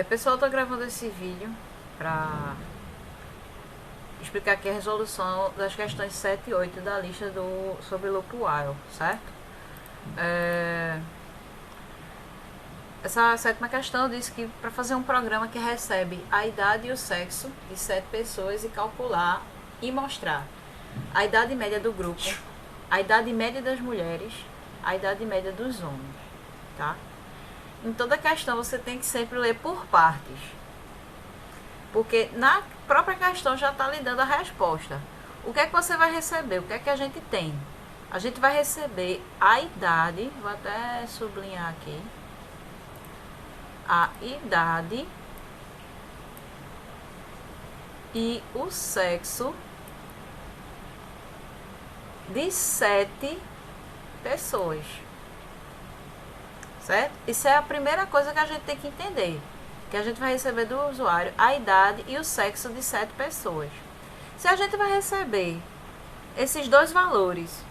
Pessoal, eu tô gravando esse vídeo para explicar aqui a resolução das questões 7 e 8 da lista sobre loop while, certo? Essa sétima questão diz que para fazer um programa que recebe a idade e o sexo de 7 pessoas e calcular e mostrar a idade média do grupo, a idade média das mulheres, a idade média dos homens, tá? Em toda questão você tem que sempre ler por partes, porque na própria questão já está lhe dando a resposta. O que é que você vai receber? O que é que a gente tem? A gente vai receber a idade, vou até sublinhar aqui, a idade e o sexo de 7 pessoas, certo? Isso é a primeira coisa que a gente tem que entender, que a gente vai receber do usuário a idade e o sexo de 7 pessoas. Se a gente vai receber esses dois valores,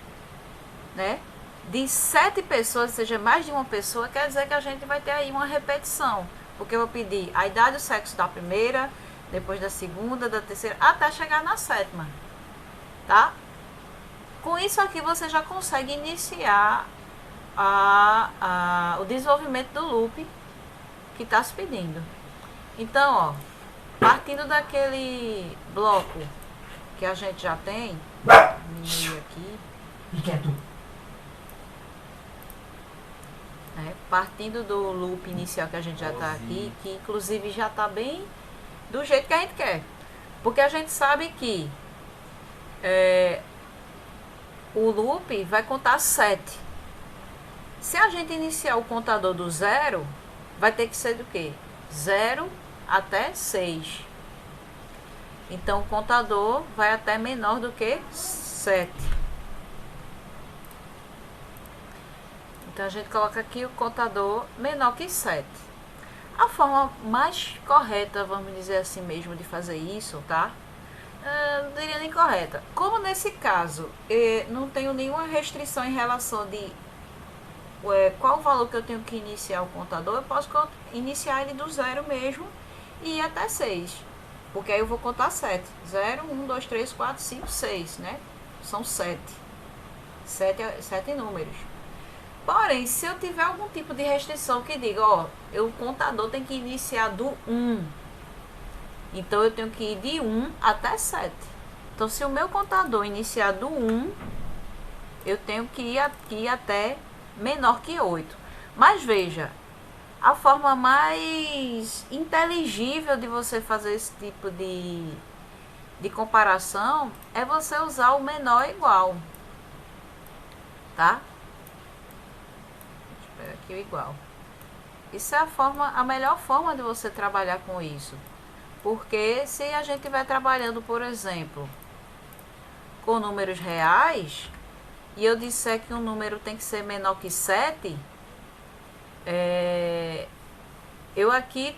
né, de 7 pessoas, ou seja, mais de uma pessoa, quer dizer que a gente vai ter aí uma repetição, porque eu vou pedir a idade e o sexo da primeira, depois da segunda, da terceira, até chegar na sétima, tá? Com isso aqui você já consegue iniciar o desenvolvimento do loop que está se pedindo. Então, ó, partindo daquele bloco que a gente já tem, diminuir aqui, partindo do loop inicial que a gente já está aqui, que inclusive já está bem do jeito que a gente quer, porque a gente sabe que o loop vai contar 7. Se a gente iniciar o contador do 0, vai ter que ser do quê? 0 até 6. Então o contador vai até menor do que 7. Então a gente coloca aqui o contador menor que 7. A forma mais correta, vamos dizer assim mesmo, de fazer isso, tá? Não diria nem correta. Como nesse caso não tenho nenhuma restrição em relação de qual o valor que eu tenho que iniciar o contador, eu posso iniciar ele do 0 mesmo e ir até 6. Porque aí eu vou contar 7. 0, 1, 2, 3, 4, 5, 6, né? São 7. 7 números. Porém, se eu tiver algum tipo de restrição que diga, ó, o contador tem que iniciar do 1. Então eu tenho que ir de 1 até 7. Então se o meu contador iniciar do 1, eu tenho que ir aqui até menor que 8. Mas veja, a forma mais inteligível de você fazer esse tipo de comparação é você usar o menor igual, tá? Deixa eu pegar aqui o igual. Isso é a melhor forma de você trabalhar com isso. Porque se a gente estiver trabalhando, por exemplo, com números reais, e eu disser que um número tem que ser menor que 7, eu aqui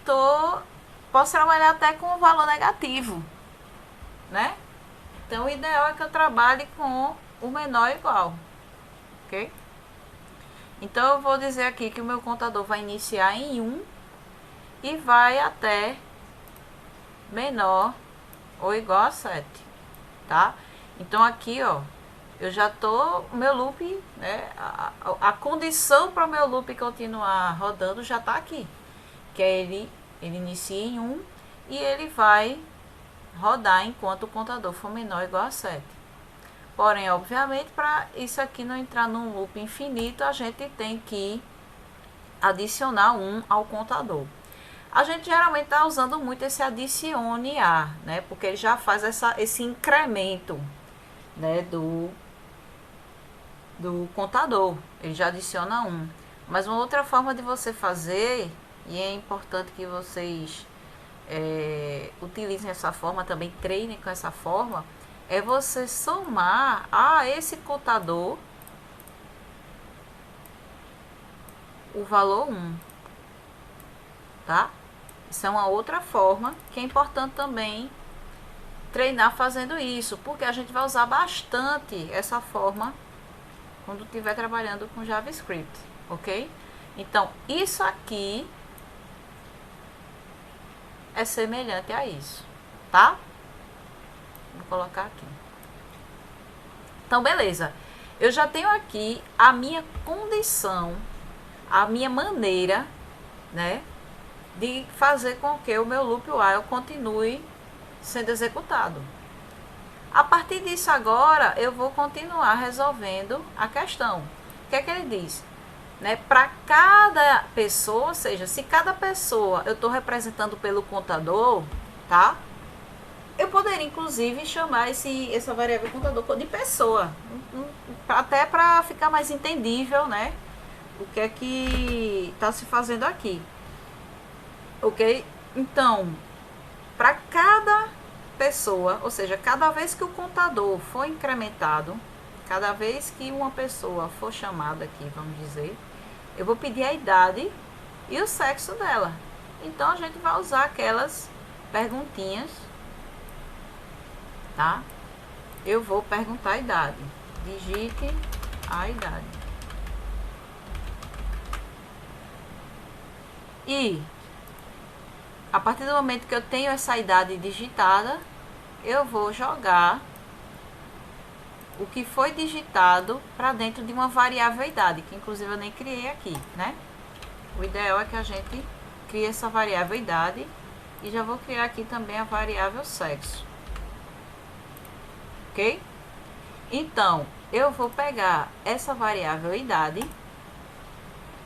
posso trabalhar até com um valor negativo, né? Então o ideal é que eu trabalhe com o menor igual, ok? Então eu vou dizer aqui que o meu contador vai iniciar em 1 e vai até menor ou igual a 7, tá? Então aqui, ó, eu já tô, meu loop, né, a condição para o meu loop continuar rodando já tá aqui, que é ele inicia em 1 e ele vai rodar enquanto o contador for menor ou igual a 7. Porém, obviamente, para isso aqui não entrar num loop infinito, a gente tem que adicionar 1 ao contador. A gente geralmente está usando muito esse adicione a, né? Porque ele já faz esse incremento, né, do contador. Ele já adiciona 1. Mas uma outra forma de você fazer, e é importante que vocês utilizem essa forma, também treinem com essa forma, é você somar a esse contador o valor 1, tá? Isso é uma outra forma que é importante também treinar fazendo isso, porque a gente vai usar bastante essa forma quando estiver trabalhando com JavaScript, ok? Então, isso aqui é semelhante a isso, tá? Vou colocar aqui. Então, beleza. Eu já tenho aqui a minha condição, a minha maneira, né, de fazer com que o meu loop while continue sendo executado. A partir disso agora, eu vou continuar resolvendo a questão. O que é que ele diz? Né, para cada pessoa, ou seja, se cada pessoa eu estou representando pelo contador, tá? Eu poderia, inclusive, chamar essa variável contador de pessoa, até para ficar mais entendível, né? O que é que está se fazendo aqui. Ok? Então, para cada pessoa, ou seja, cada vez que o contador for incrementado, cada vez que uma pessoa for chamada aqui, vamos dizer, eu vou pedir a idade e o sexo dela. Então, a gente vai usar aquelas perguntinhas, tá? Eu vou perguntar a idade. Digite a idade. E a partir do momento que eu tenho essa idade digitada, eu vou jogar o que foi digitado para dentro de uma variável idade, que inclusive eu nem criei aqui, né? O ideal é que a gente crie essa variável idade e já vou criar aqui também a variável sexo. Ok? Então, eu vou pegar essa variável idade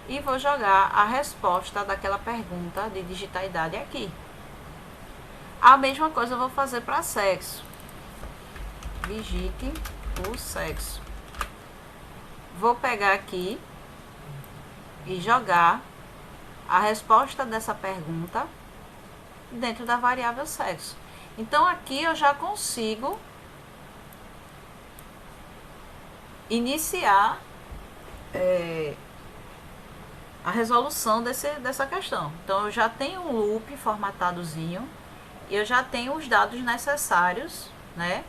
e vou jogar a resposta daquela pergunta de digitar a idade aqui. A mesma coisa eu vou fazer para sexo. Digite o sexo. Vou pegar aqui e jogar a resposta dessa pergunta dentro da variável sexo. Então, aqui eu já consigo iniciar a resolução dessa questão. Então, eu já tenho um loop formatadozinho e eu já tenho os dados necessários, né,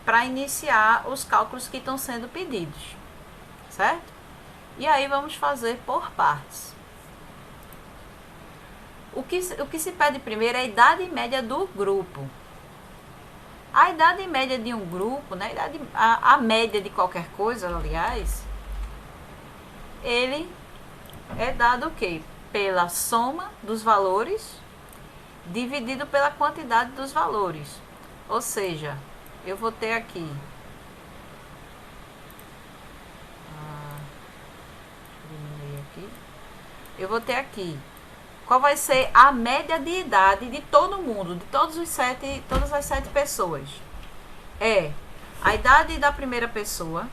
para iniciar os cálculos que estão sendo pedidos, certo? E aí vamos fazer por partes. O que se pede primeiro é a idade média do grupo. A idade média de um grupo, né, a média de qualquer coisa, aliás, ele é dado o quê? Pela soma dos valores dividido pela quantidade dos valores. Ou seja, eu vou ter aqui eu vou ter aqui qual vai ser a média de idade de todo mundo, de todas as 7 pessoas. É a idade da primeira pessoa,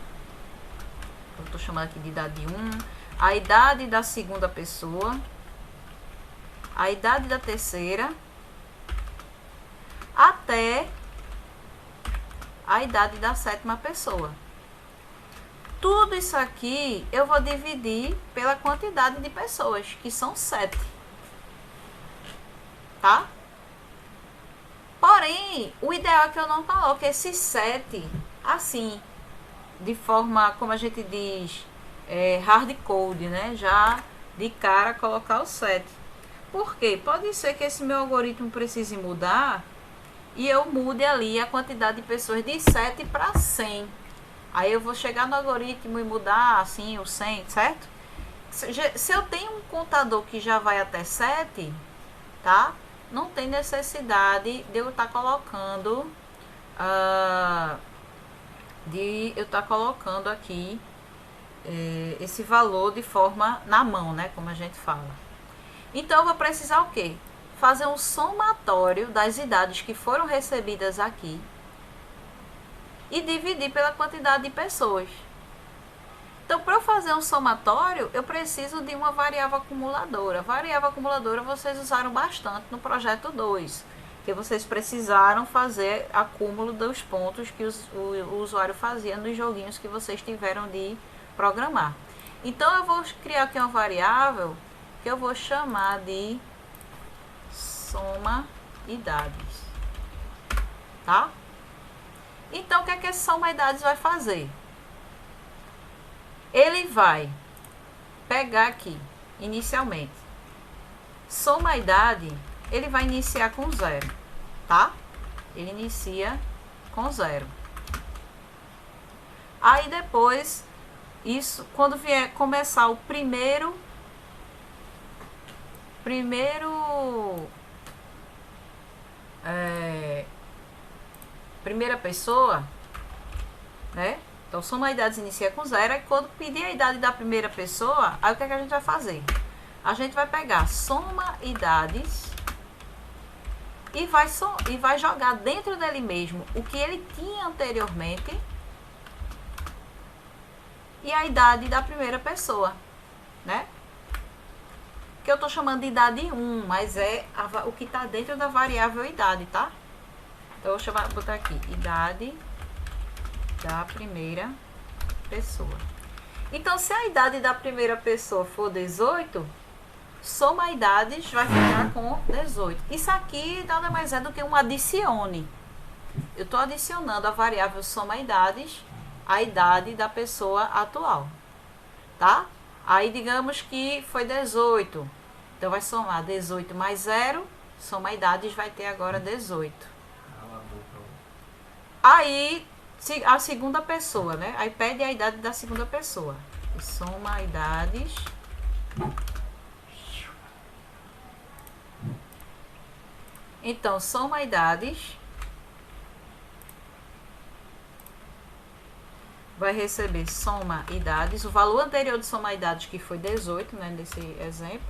eu estou chamando aqui de idade 1, a idade da segunda pessoa, a idade da terceira, até a idade da 7ª pessoa. Tudo isso aqui eu vou dividir pela quantidade de pessoas, que são 7. Tá? Porém, o ideal é que eu não coloque esses 7 assim, de forma, como a gente diz, hard code, né? Já de cara colocar o 7. Por quê? Pode ser que esse meu algoritmo precise mudar e eu mude ali a quantidade de pessoas de 7 para 100. Aí eu vou chegar no algoritmo e mudar assim o 100, certo? Se eu tenho um contador que já vai até 7, tá? Não tem necessidade de eu estar colocando aqui esse valor de forma na mão, né? Como a gente fala. Então, eu vou precisar o quê? Fazer um somatório das idades que foram recebidas aqui e dividir pela quantidade de pessoas. Então, para eu fazer um somatório, eu preciso de uma variável acumuladora. Variável acumuladora vocês usaram bastante no projeto 2, que vocês precisaram fazer acúmulo dos pontos que o usuário fazia nos joguinhos que vocês tiveram de programar. Então, eu vou criar aqui uma variável que eu vou chamar de soma idades, tá? Então, o que é que esse soma idades vai fazer? Ele vai pegar aqui, inicialmente, soma a idade ele vai iniciar com 0, tá? Ele inicia com 0. Aí depois, isso, quando vier começar o primeira pessoa, né? Então, soma idades inicia com 0. E quando pedir a idade da primeira pessoa, aí o que é que a gente vai fazer? A gente vai pegar soma idades e vai jogar dentro dele mesmo o que ele tinha anteriormente e a idade da primeira pessoa, né? Que eu tô chamando de idade 1, mas é o que tá dentro da variável idade, tá? Então, eu vou botar aqui, idade da primeira pessoa. Então, se a idade da primeira pessoa for 18, soma idades vai ficar com 18. Isso aqui nada mais é do que um adicione. Eu estou adicionando a variável soma idades à idade da pessoa atual, tá? Aí, digamos que foi 18. Então, vai somar 18 mais 0, soma idades, vai ter agora 18. Aí, a segunda pessoa, né? Aí, pede a idade da segunda pessoa. Soma idades. Então, soma idades. Vai receber soma idades. O valor anterior de soma idades, que foi 18, né? Nesse exemplo.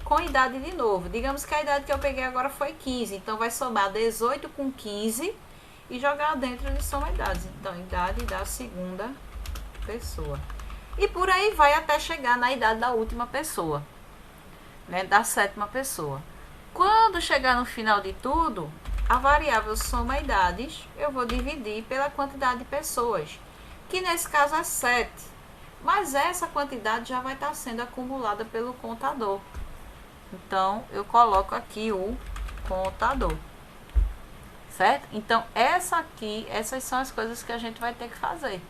Com idade de novo. Digamos que a idade que eu peguei agora foi 15. Então, vai somar 18 com 15 e jogar dentro de soma idades. Então, idade da segunda pessoa. E por aí vai até chegar na idade da última pessoa, né? Da sétima pessoa. Quando chegar no final de tudo, a variável soma idades, eu vou dividir pela quantidade de pessoas, que nesse caso é 7. Mas essa quantidade já vai estar sendo acumulada pelo contador. Então, eu coloco aqui o contador. Certo? Então, essas são as coisas que a gente vai ter que fazer.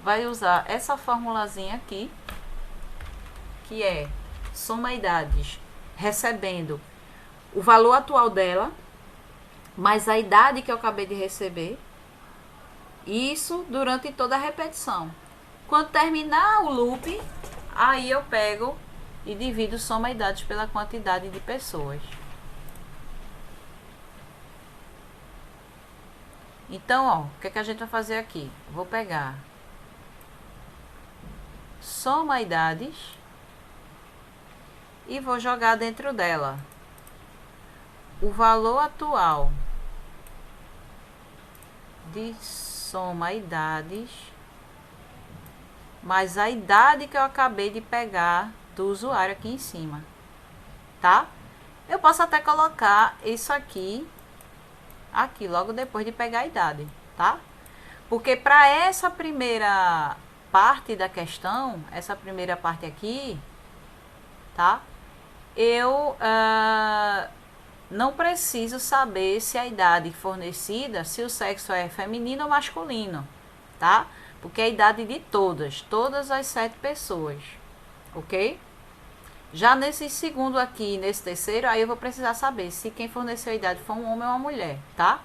Vai usar essa formulazinha aqui, que é soma idades recebendo o valor atual dela, mais a idade que eu acabei de receber. Isso durante toda a repetição. Quando terminar o loop, aí eu pego e divido soma idades pela quantidade de pessoas. Então, ó, o que é que a gente vai fazer aqui? Vou pegar soma idades e vou jogar dentro dela o valor atual de soma idades mais a idade que eu acabei de pegar do usuário aqui em cima, tá? Eu posso até colocar isso aqui logo depois de pegar a idade, tá? Porque para essa primeira parte da questão, essa primeira parte aqui, tá? Eu não preciso saber se a idade fornecida, se o sexo é feminino ou masculino, tá? Porque é a idade de todas as 7 pessoas, ok? Já nesse segundo aqui, nesse terceiro, aí eu vou precisar saber se quem forneceu a idade foi um homem ou uma mulher, tá?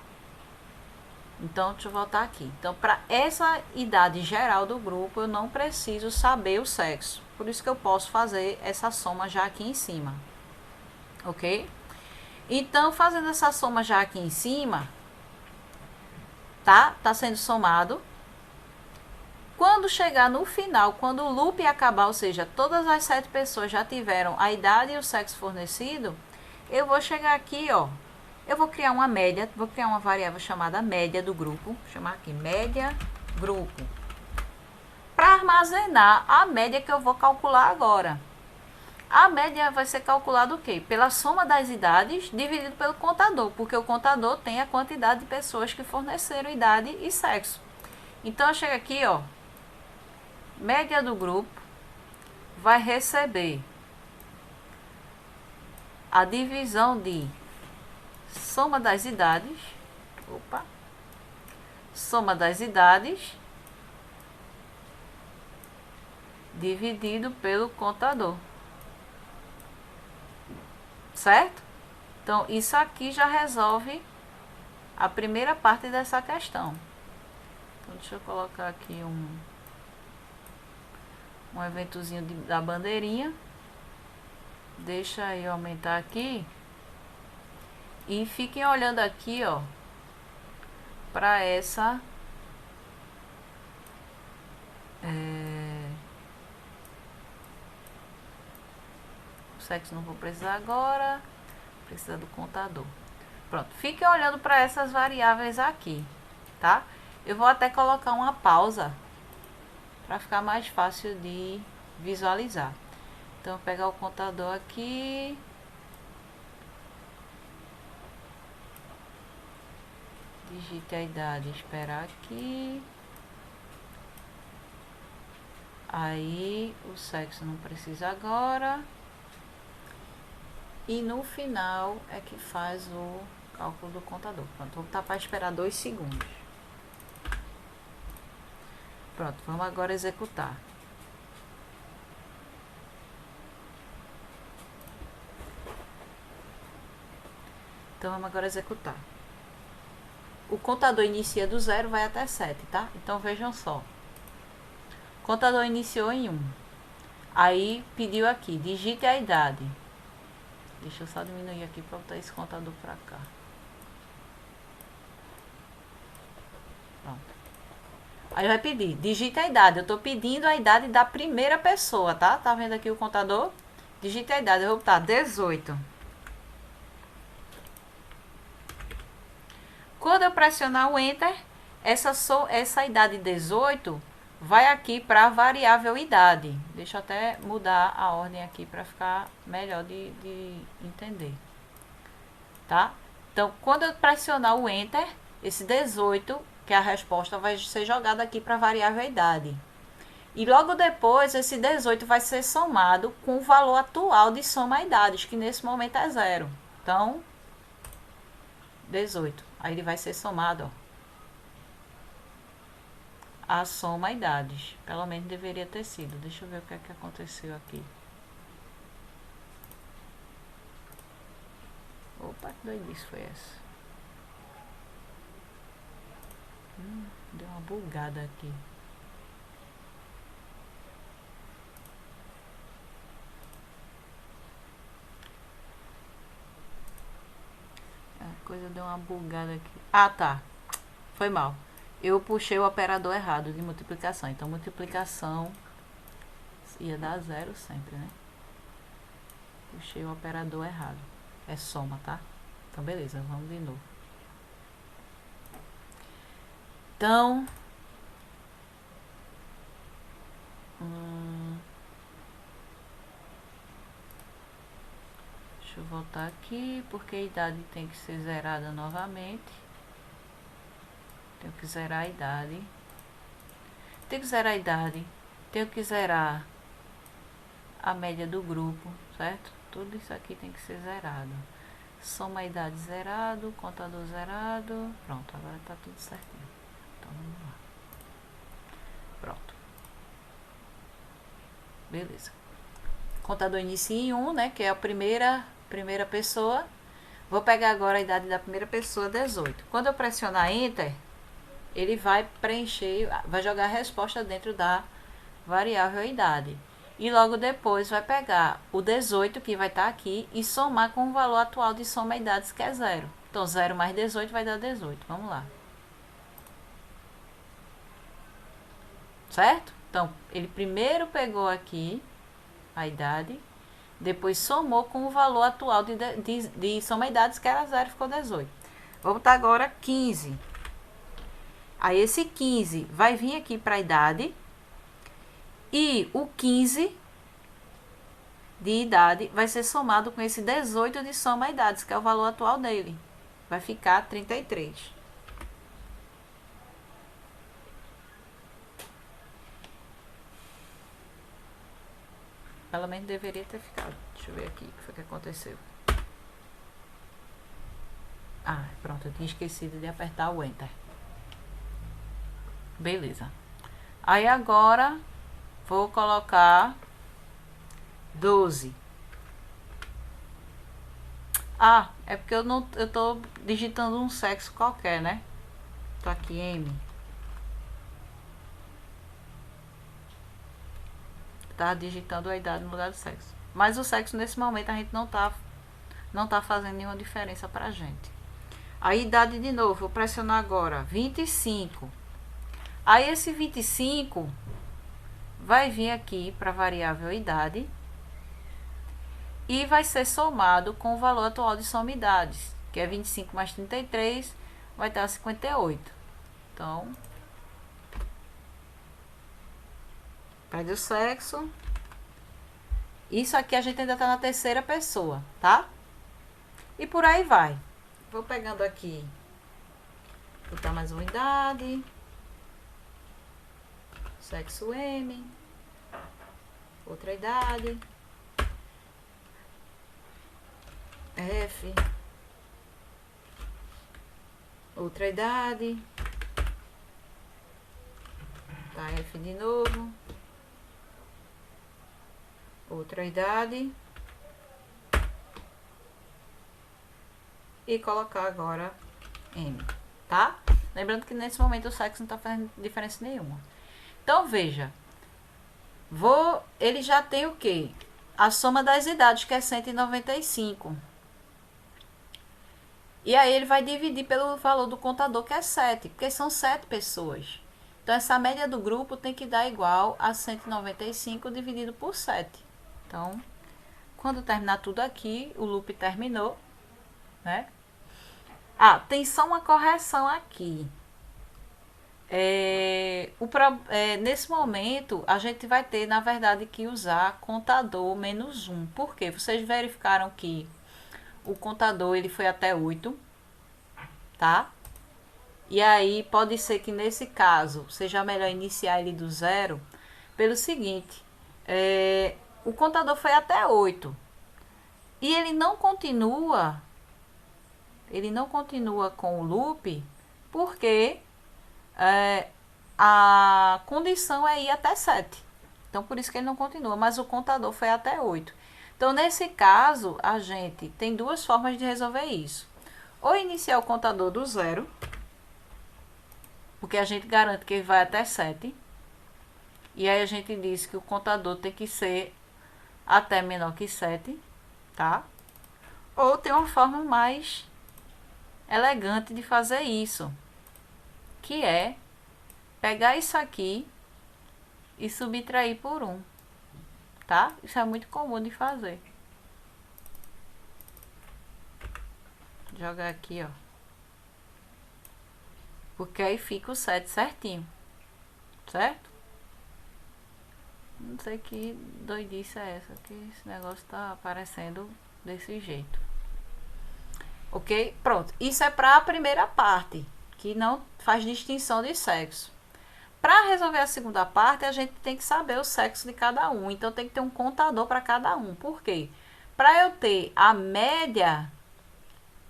Então, deixa eu voltar aqui. Então, para essa idade geral do grupo, eu não preciso saber o sexo. Por isso que eu posso fazer essa soma já aqui em cima, ok? Então, fazendo essa soma já aqui em cima, tá? Tá sendo somado. Quando chegar no final, quando o loop acabar, ou seja, todas as 7 pessoas já tiveram a idade e o sexo fornecido, eu vou chegar aqui, ó. Eu vou criar uma média, vou criar uma variável chamada média do grupo, vou chamar aqui média grupo, para armazenar a média que eu vou calcular agora. A média vai ser calculada o quê? Pela soma das idades dividido pelo contador, porque o contador tem a quantidade de pessoas que forneceram idade e sexo. Então, eu chego aqui, ó, média do grupo vai receber a divisão de soma das idades, soma das idades dividido pelo contador, certo? Então, isso aqui já resolve a primeira parte dessa questão. Então, deixa eu colocar aqui um eventozinho da bandeirinha. Deixa eu aumentar aqui. E fiquem olhando aqui, ó, para essa... O sexo não vou precisar agora. Precisa do contador. Pronto, fiquem olhando para essas variáveis aqui, tá? Eu vou até colocar uma pausa para ficar mais fácil de visualizar. Então, vou pegar o contador aqui. Digite a idade, esperar aqui. Aí, o sexo não precisa agora. E no final é que faz o cálculo do contador. Pronto, vou botar para esperar 2 segundos. Pronto, vamos agora executar. Então, vamos agora executar. O contador inicia do 0, vai até 7, tá? Então, vejam só. O contador iniciou em 1. Aí, pediu aqui, digite a idade. Deixa eu só diminuir aqui para botar esse contador para cá. Pronto. Aí vai pedir, digite a idade. Eu estou pedindo a idade da primeira pessoa, tá? Tá vendo aqui o contador? Digite a idade. Eu vou botar 18. Quando eu pressionar o Enter, essa idade 18 vai aqui para a variável idade. Deixa eu até mudar a ordem aqui para ficar melhor de entender. Tá? Então, quando eu pressionar o Enter, esse 18, que é a resposta, vai ser jogado aqui para a variável idade. E logo depois, esse 18 vai ser somado com o valor atual de soma idades, que nesse momento é 0. Então, 18. Aí ele vai ser somado, ó. A soma idades. Pelo menos deveria ter sido. Deixa eu ver o que é que aconteceu aqui. Opa, que doidice foi essa? Deu uma bugada aqui. A coisa deu uma bugada aqui. Ah, tá. Foi mal. Eu puxei o operador errado de multiplicação. Então, multiplicação ia dar 0 sempre, né? Puxei o operador errado. É soma, tá? Então, beleza. Vamos de novo. Então... deixa eu voltar aqui, porque a idade tem que ser zerada novamente. Tenho que zerar a idade. Tenho que zerar a idade. Tenho que zerar a média do grupo, certo? Tudo isso aqui tem que ser zerado. Soma a idade zerado, contador zerado. Pronto, agora tá tudo certinho. Então vamos lá. Pronto. Beleza. Contador inicia em 1, né? Que é a primeira pessoa. Vou pegar agora a idade da primeira pessoa, 18. Quando eu pressionar Enter, ele vai preencher, vai jogar a resposta dentro da variável idade. E logo depois vai pegar o 18, que vai estar aqui, e somar com o valor atual de soma idades, que é 0. Então, 0 mais 18 vai dar 18. Vamos lá. Certo? Então, ele primeiro pegou aqui a idade, depois somou com o valor atual de soma idades, que era 0, ficou 18. Vou botar agora 15. Aí, esse 15 vai vir aqui para a idade. E o 15 de idade vai ser somado com esse 18 de soma idades, que é o valor atual dele. Vai ficar 33. Pelo menos deveria ter ficado. Deixa eu ver aqui o que foi que aconteceu. Ah, pronto, eu tinha esquecido de apertar o Enter. Beleza. Aí agora vou colocar 12. Ah, é porque eu tô digitando um sexo qualquer, né? Tô aqui, M. Tá digitando a idade no lugar do sexo. Mas o sexo nesse momento a gente não tá fazendo nenhuma diferença pra gente. A idade de novo, vou pressionar agora, 25. Aí esse 25 vai vir aqui para a variável idade e vai ser somado com o valor atual de somidades, que é 25 mais 33, vai dar 58. Então, pede o sexo. Isso aqui a gente ainda está na terceira pessoa, tá? E por aí vai. Vou pegando aqui, botar mais uma idade, sexo M, outra idade, F, outra idade, tá, F de novo, outra idade, e colocar agora M, tá? Lembrando que nesse momento o sexo não tá fazendo diferença nenhuma. Então veja, ele já tem o quê? A soma das idades, que é 195. E aí ele vai dividir pelo valor do contador, que é 7, porque são 7 pessoas. Então essa média do grupo tem que dar igual a 195 dividido por 7. Então, quando terminar tudo aqui, o loop terminou, né? Ah, tem só uma correção aqui. Nesse momento, a gente vai ter, na verdade, que usar contador menos 1. Por quê? Vocês verificaram que o contador ele foi até 8, tá? E aí pode ser que nesse caso seja melhor iniciar ele do zero, pelo seguinte, o contador foi até 8 e ele não continua com o loop porque a condição é ir até 7. Então por isso que ele não continua, mas o contador foi até 8. Então nesse caso a gente tem duas formas de resolver isso. Ou iniciar o contador do zero, porque a gente garante que ele vai até 7. E aí a gente diz que o contador tem que ser até menor que 7, tá? Ou tem uma forma mais elegante de fazer isso, que é pegar isso aqui e subtrair por 1, tá? Isso é muito comum de fazer. Jogar aqui, ó. Porque aí fica o 7 certinho, certo? Não sei que doidice é essa, que esse negócio tá aparecendo desse jeito. Ok? Pronto. Isso é para a primeira parte, que não faz distinção de sexo. Para resolver a segunda parte, a gente tem que saber o sexo de cada um. Então, tem que ter um contador para cada um. Por quê? Para eu ter a média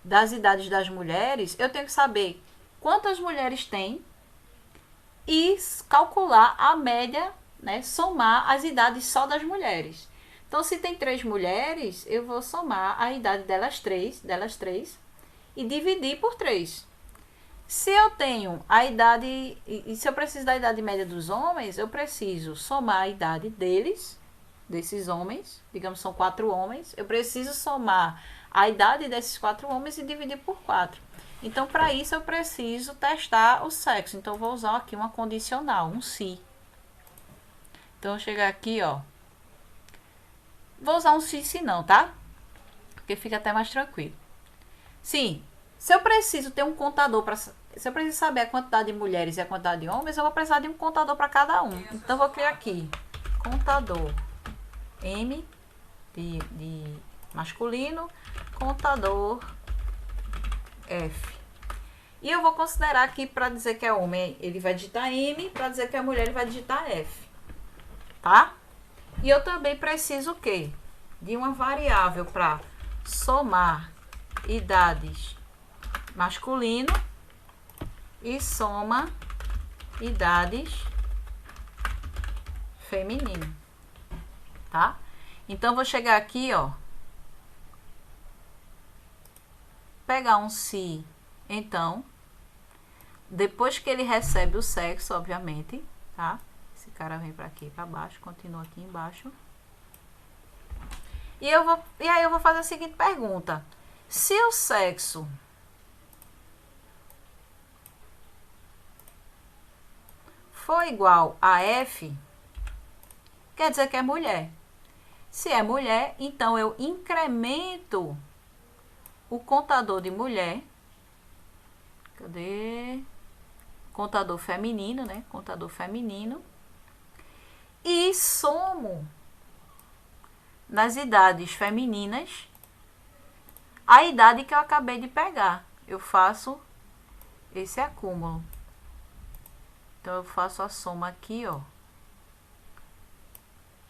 das idades das mulheres, eu tenho que saber quantas mulheres tem e calcular a média, né? Somar as idades só das mulheres. Então, se tem 3 mulheres, eu vou somar a idade delas três e dividir por 3. Se eu tenho a idade, e se eu preciso da idade média dos homens, eu preciso somar a idade desses homens, digamos são 4 homens, eu preciso somar a idade desses 4 homens e dividir por 4. Então, para isso, eu preciso testar o sexo. Então, eu vou usar aqui uma condicional, um se. Então, eu chegar aqui, ó. Vou usar um se não, tá? Porque fica até mais tranquilo. Sim, se eu preciso ter um contador para... Se eu preciso saber a quantidade de mulheres e a quantidade de homens, eu vou precisar de um contador para cada um. Então, eu vou criar aqui, contador M de masculino, contador F. E eu vou considerar aqui, para dizer que é homem, ele vai digitar M, para dizer que é mulher, ele vai digitar F. Tá? E eu também preciso o quê? De uma variável para somar idades masculino e soma idades feminino. Tá? Então, vou chegar aqui, ó. pegar um se, então, depois que ele recebe o sexo, obviamente, tá? Esse cara vem pra aqui, pra baixo, continua aqui embaixo. E aí eu vou fazer a seguinte pergunta. Se o sexo for igual a F, quer dizer que é mulher. Se é mulher, então eu incremento o contador de mulher. Cadê? Contador feminino, né? Contador feminino. E somo nas idades femininas a idade que eu acabei de pegar. Eu faço esse acúmulo. Então, eu faço a soma aqui, ó.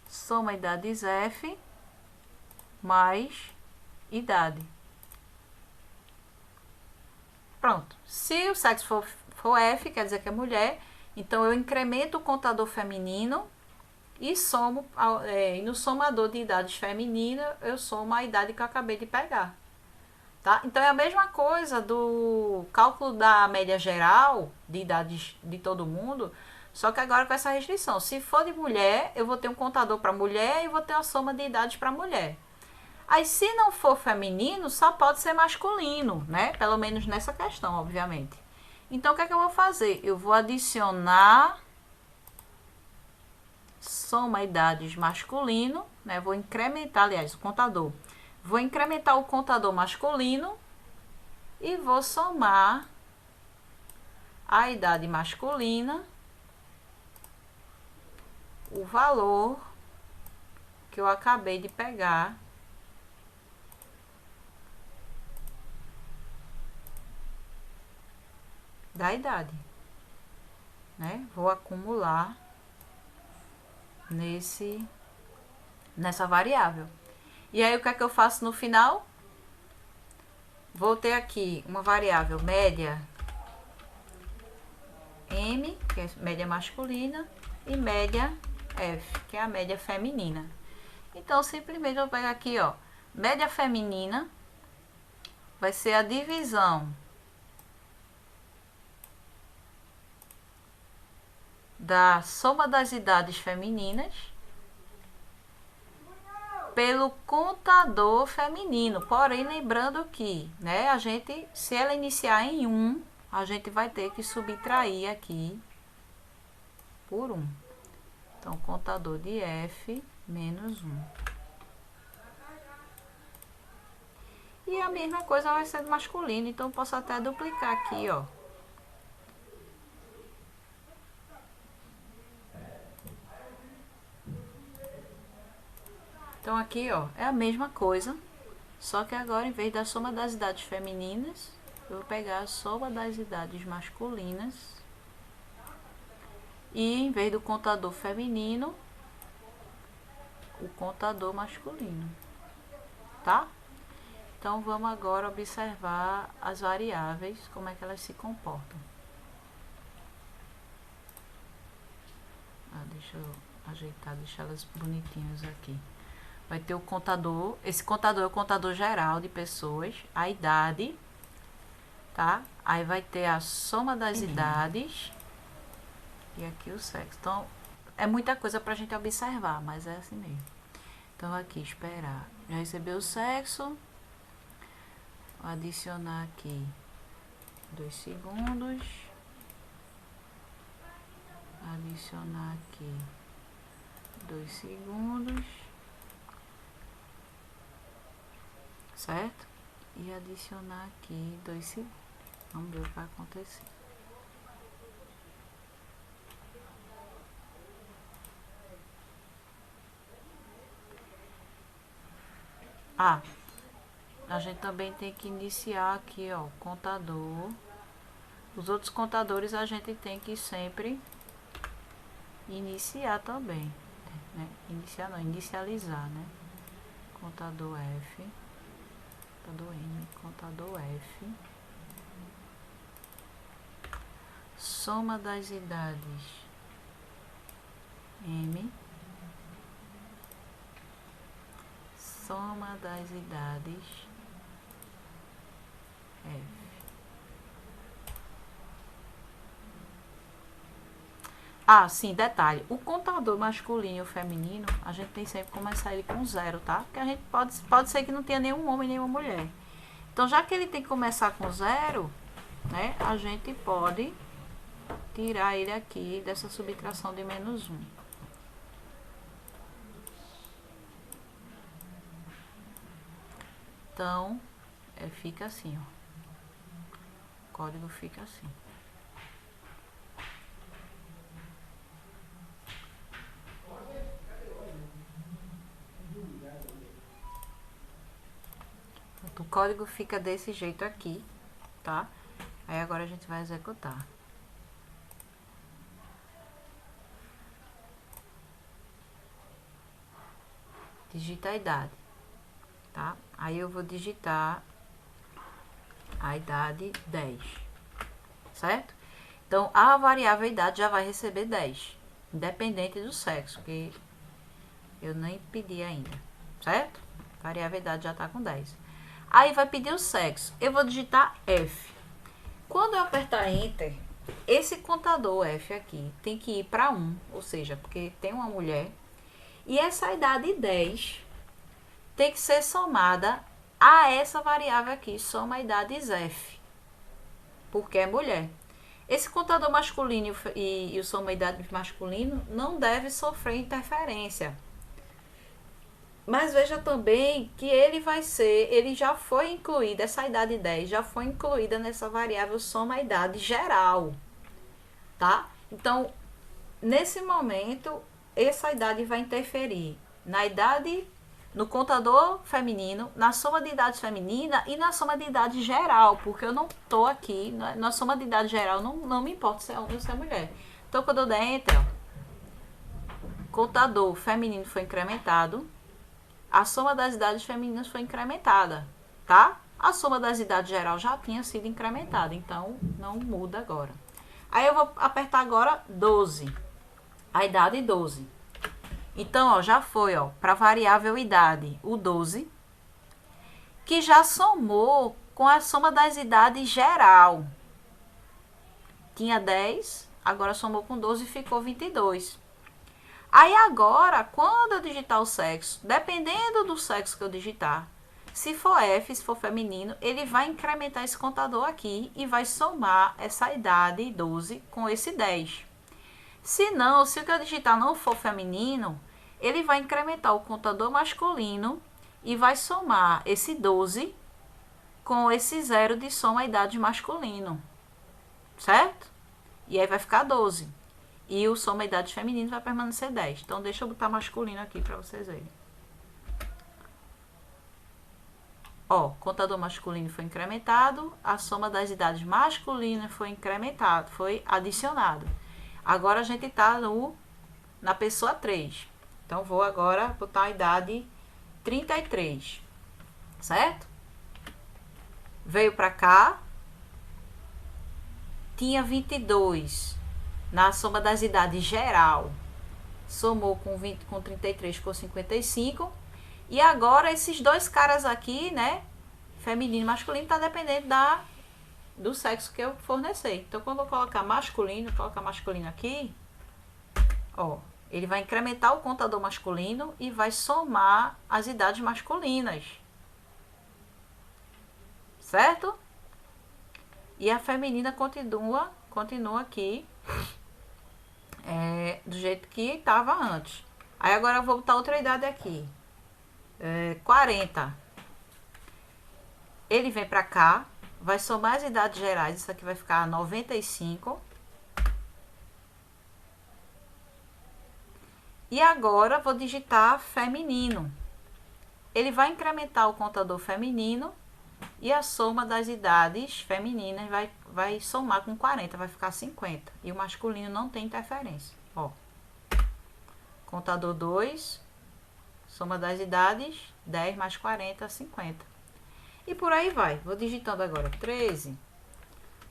Soma idades F mais idade. Pronto. Se o sexo for F, quer dizer que é mulher, então eu incremento o contador feminino e somo, no somador de idades femininas, eu somo a idade que eu acabei de pegar. Tá? Então é a mesma coisa do cálculo da média geral de idades de todo mundo, só que agora com essa restrição. Se for de mulher, eu vou ter um contador para mulher e vou ter a soma de idades para mulher. Aí, se não for feminino, só pode ser masculino, né? Pelo menos nessa questão, obviamente. Então, o que é que eu vou fazer? Eu vou adicionar soma idades masculino, né? Vou incrementar, aliás, o contador. Vou incrementar o contador masculino e vou somar a idade masculina, o valor que eu acabei de pegar da idade, né? Vou acumular nessa variável. E aí, o que é que eu faço no final? Vou ter aqui uma variável média M, que é média masculina, e média F, que é a média feminina. Então, simplesmente eu vou pegar aqui, ó, média feminina vai ser a divisão da soma das idades femininas pelo contador feminino. Porém, lembrando que, né, a gente, se ela iniciar em 1, a gente vai ter que subtrair aqui por 1. Então, contador de F menos 1. E a mesma coisa vai ser do masculino, então eu posso até duplicar aqui, ó. Então aqui, ó, é a mesma coisa, só que agora em vez da soma das idades femininas, eu vou pegar a soma das idades masculinas e em vez do contador feminino, o contador masculino, tá? Então vamos agora observar as variáveis, como é que elas se comportam. Deixa eu ajeitar, deixar elas bonitinhas aqui. Vai ter o contador, esse contador é o contador geral de pessoas, a idade, tá? Aí vai ter a soma das idades e aqui o sexo. Então, é muita coisa pra gente observar, mas é assim mesmo. Então, aqui, esperar. Já recebeu o sexo. Vou adicionar aqui 2 segundos. Adicionar aqui 2 segundos. Certo? E adicionar aqui 2 segundos. Vamos ver o que vai acontecer. A gente também tem que iniciar aqui, ó, o contador. Os outros contadores a gente tem que sempre iniciar também, né? Iniciar não, inicializar, né? Contador F, contador M, contador F. Soma das idades M. Soma das idades Ah, sim, detalhe. O contador masculino e o feminino, a gente tem sempre que começar ele com 0, tá? Porque a gente pode ser que não tenha nenhum homem, nenhuma mulher. Então, já que ele tem que começar com 0, né? A gente pode tirar ele aqui dessa subtração de -1. Então, fica assim, ó. O código fica assim. O código fica desse jeito aqui, tá? Aí agora a gente vai executar. Digita a idade, tá? Aí eu vou digitar a idade 10, certo? Então, a variável idade já vai receber 10, independente do sexo, que eu nem pedi ainda, certo? A variável idade já tá com 10. Aí vai pedir o sexo. Eu vou digitar F. Quando eu apertar Enter, esse contador F aqui tem que ir para 1, ou seja, porque tem uma mulher. E essa idade 10 tem que ser somada a essa variável aqui, soma idades F, porque é mulher. Esse contador masculino e o soma idade masculino não deve sofrer interferência. Mas veja também que ele já foi incluído, essa idade 10 já foi incluída nessa variável soma idade geral, tá? Então, nesse momento, essa idade vai interferir na idade, no contador feminino, na soma de idade feminina e na soma de idade geral, porque eu não estou aqui, na soma de idade geral, não me importa se é homem ou se é mulher. Então, quando eu der Enter, contador feminino foi incrementado, a soma das idades femininas foi incrementada, tá? A soma das idades geral já tinha sido incrementada, então não muda agora. Aí eu vou apertar agora 12, a idade 12. Então, ó, já foi, ó, para a variável idade, o 12, que já somou com a soma das idades geral. Tinha 10, agora somou com 12 e ficou 22. Aí agora, quando eu digitar o sexo, dependendo do sexo que eu digitar, se for F, se for feminino, ele vai incrementar esse contador aqui e vai somar essa idade 12 com esse 10. Se não, se o que eu digitar não for feminino, ele vai incrementar o contador masculino e vai somar esse 12 com esse 0 de soma idade masculino, certo? E aí vai ficar 12. E o soma idade feminino vai permanecer 10. Então, deixa eu botar masculino aqui para vocês verem. Ó, contador masculino foi incrementado, a soma das idades masculinas foi incrementado, foi adicionado. Agora a gente está na pessoa 3. Então, vou agora botar a idade 33, certo? Veio para cá, tinha 22. Na soma das idades geral, somou com 33, ficou 55. E agora esses dois caras aqui, né, feminino e masculino, tá dependendo do sexo que eu fornecer. Então, quando eu colocar masculino, colocar masculino aqui, ó, ele vai incrementar o contador masculino e vai somar as idades masculinas, certo? E a feminina continua aqui do jeito que estava antes. Aí agora eu vou botar outra idade aqui, 40. Ele vem para cá, vai somar as idades gerais, isso aqui vai ficar 95. E agora vou digitar feminino. Ele vai incrementar o contador feminino e a soma das idades femininas vai somar com 40, vai ficar 50. E o masculino não tem interferência. Ó. Contador 2, soma das idades, 10 mais 40, 50. E por aí vai. Vou digitando agora 13,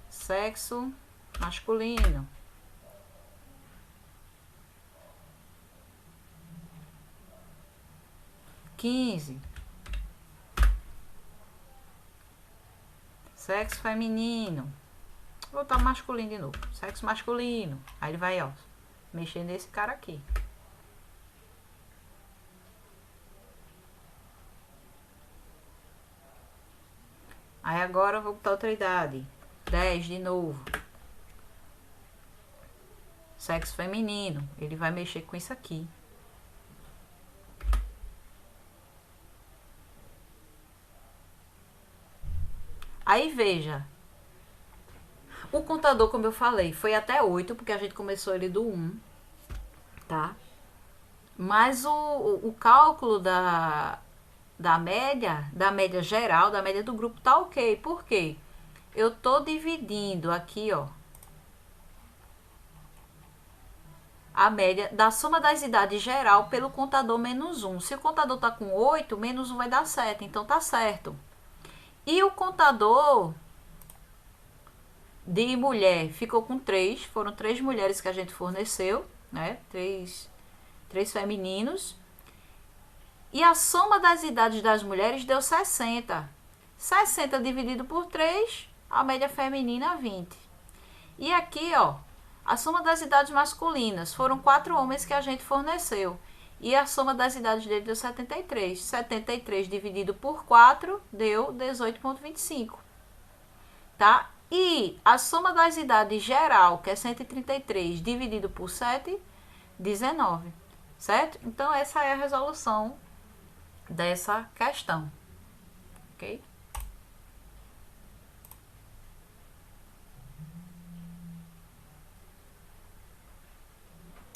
sexo masculino. 15, sexo feminino. Vou botar masculino de novo. Sexo masculino. Aí ele vai, ó, Mexer nesse cara aqui. Aí agora eu vou botar outra idade. 10 de novo. Sexo feminino. Ele vai mexer com isso aqui. Aí veja. O contador, como eu falei, foi até 8, porque a gente começou ele do 1. Tá? Mas o cálculo da média geral, da média do grupo, tá ok. Por quê? Eu tô dividindo aqui, ó, a média da soma das idades geral pelo contador menos 1. Se o contador tá com 8, menos 1 vai dar 7, então tá certo. E o contador de mulher ficou com 3, foram 3 mulheres que a gente forneceu, né? 3 femininos. E a soma das idades das mulheres deu 60. 60 dividido por 3, a média feminina 20. E aqui, ó, a soma das idades masculinas, foram 4 homens que a gente forneceu. E a soma das idades dele deu 73. 73 dividido por 4 deu 18,25. Tá? E a soma das idades geral, que é 133, dividido por 7, 19. Certo? Então, essa é a resolução dessa questão. Ok?